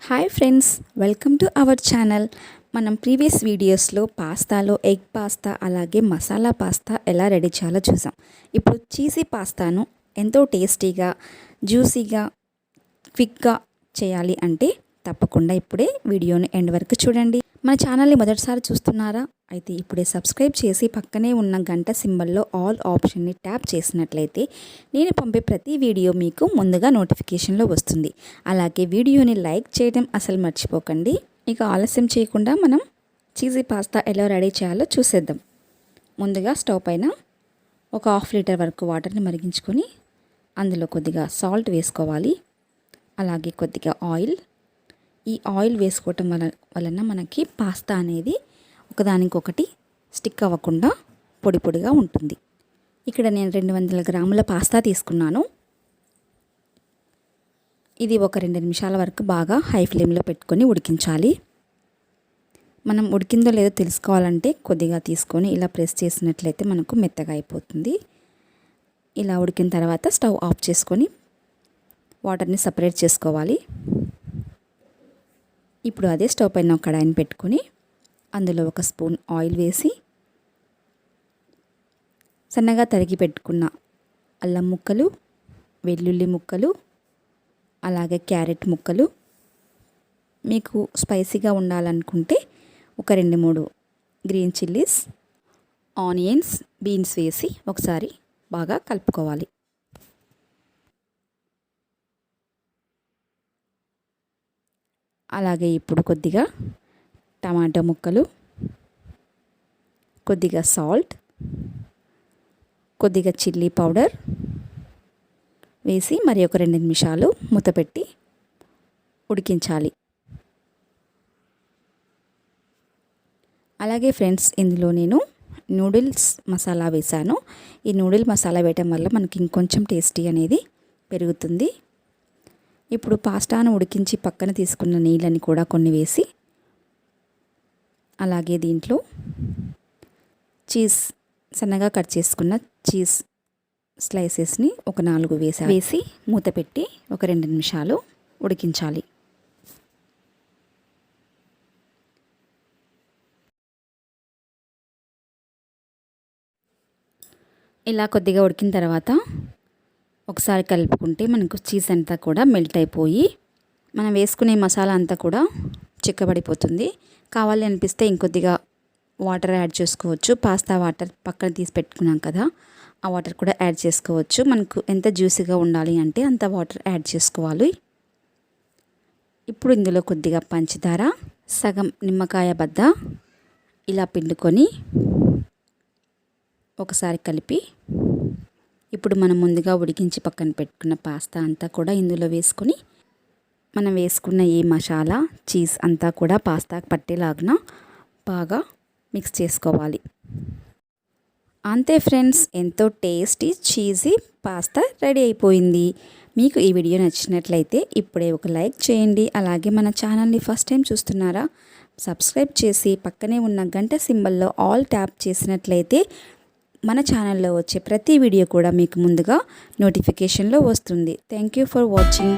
Hi friends, welcome to our channel. మనం previous వీడియోస్లో పాస్తాలో egg pasta అలాగే మసాలా పాస్తా ఎలా రెడీ చేయాలో చూసాం. ఇప్పుడు చీజీ పాస్తాను ఎంతో టేస్టీగా జ్యూసీగా క్విక్గా చేయాలి అంటే తప్పకుండా ఇప్పుడే వీడియోని ఎండ్ వరకు చూడండి. మన ఛానల్ని మొదటిసారి చూస్తున్నారా? అయితే ఇప్పుడే సబ్స్క్రైబ్ చేసి పక్కనే ఉన్న గంట సింబల్లో ఆల్ ఆప్షన్ని ట్యాప్ చేసినట్లయితే నేను పంపే ప్రతి వీడియో మీకు ముందుగా నోటిఫికేషన్లో వస్తుంది. అలాగే వీడియోని లైక్ చేయడం అసలు మర్చిపోకండి. ఇక ఆలస్యం చేయకుండా మనం చీజీ పాస్తా ఎలా రెడీ చేయాలో చూసేద్దాం. ముందుగా స్టవ్ పైన ఒక 1/2 లీటర్ వరకు వాటర్ని మరిగించుకొని అందులో కొద్దిగా సాల్ట్ వేసుకోవాలి. అలాగే కొద్దిగా ఆయిల్. ఈ ఆయిల్ వేసుకోవటం వలన మనకి పాస్తా అనేది ఒకదానికొకటి స్టిక్ అవ్వకుండా పొడి పొడిగా ఉంటుంది. ఇక్కడ నేను 200 గ్రాముల పాస్తా తీసుకున్నాను. ఇది ఒక 2 నిమిషాల వరకు బాగా హై ఫ్లేమ్లో పెట్టుకొని ఉడికించాలి. మనం ఉడికిందో లేదో తెలుసుకోవాలంటే కొద్దిగా తీసుకొని ఇలా ప్రెస్ చేసినట్లయితే మనకు మెత్తగా అయిపోతుంది. ఇలా ఉడికిన తర్వాత స్టవ్ ఆఫ్ చేసుకొని వాటర్ని సపరేట్ చేసుకోవాలి. ఇప్పుడు అదే స్టవ్ పైన ఒక కడాయిని పెట్టుకొని అందులో 1 స్పూన్ ఆయిల్ వేసి సన్నగా తరిగి పెట్టుకున్న అల్లం ముక్కలు, వెల్లుల్లి ముక్కలు, అలాగే క్యారెట్ ముక్కలు, మీకు స్పైసీగా ఉండాలనుకుంటే ఒక 2-3 గ్రీన్ చిల్లీస్, ఆనియన్స్, బీన్స్ వేసి ఒకసారి బాగా కలుపుకోవాలి. అలాగే ఇప్పుడు కొద్దిగా టమాటో ముక్కలు, కొద్దిగా సాల్ట్, కొద్దిగా చిల్లీ పౌడర్ వేసి మరి ఒక 2 నిమిషాలు మూత పెట్టి ఉడికించాలి. అలాగే ఫ్రెండ్స్, ఇందులో నేను నూడిల్స్ మసాలా వేసాను. ఈ నూడిల్ మసాలా వేయటం వల్ల మనకి ఇంకొంచెం టేస్టీ అనేది పెరుగుతుంది. ఇప్పుడు పాస్తాను ఉడికించి పక్కన తీసుకున్న నీళ్ళని కూడా కొన్ని వేసి అలాగే దీంట్లో చీజ్ సన్నగా కట్ చేసుకున్న చీజ్ స్లైసెస్ని ఒక 4 వేసి మూత పెట్టి ఒక 2 నిమిషాలు ఉడికించాలి. ఇలా కొద్దిగా ఉడికిన తర్వాత ఒకసారి కలుపుకుంటే మనకు చీజ్ అంతా కూడా మెల్ట్ అయిపోయి మనం వేసుకునే మసాలా అంతా కూడా చిక్కబడిపోతుంది. కావాలి అనిపిస్తే ఇంకొద్దిగా వాటర్ యాడ్ చేసుకోవచ్చు. పాస్తా వాటర్ పక్కన తీసి పెట్టుకున్నాం కదా, ఆ వాటర్ కూడా యాడ్ చేసుకోవచ్చు. మనకు ఎంత జ్యూసీగా ఉండాలి అంటే అంత వాటర్ యాడ్ చేసుకోవాలి. ఇప్పుడు ఇందులో కొద్దిగా పంచదార, సగం నిమ్మకాయ బద్ద ఇలా పిండుకొని ఒకసారి కలిపి ఇప్పుడు మనం ముందుగా ఉడికించి పక్కన పెట్టుకున్న పాస్తా అంతా కూడా ఇందులో వేసుకొని మనం వేసుకున్న ఈ మసాలా చీజ్ అంతా కూడా పాస్తాకు పట్టేలాగా బాగా మిక్స్ చేసుకోవాలి. అంతే ఫ్రెండ్స్, ఎంతో టేస్టీ చీజీ పాస్తా రెడీ అయిపోయింది. మీకు ఈ వీడియో నచ్చినట్లయితే ఇప్పుడే ఒక లైక్ చేయండి. అలాగే మన ఛానల్ని ఫస్ట్ టైం చూస్తున్నారా? సబ్స్క్రైబ్ చేసి పక్కనే ఉన్న గంట సింబల్లో ఆల్ ట్యాప్ చేసినట్లయితే మన ఛానల్లో వచ్చే ప్రతి వీడియో కూడా మీకు ముందుగా నోటిఫికేషన్లో వస్తుంది. Thank you for watching.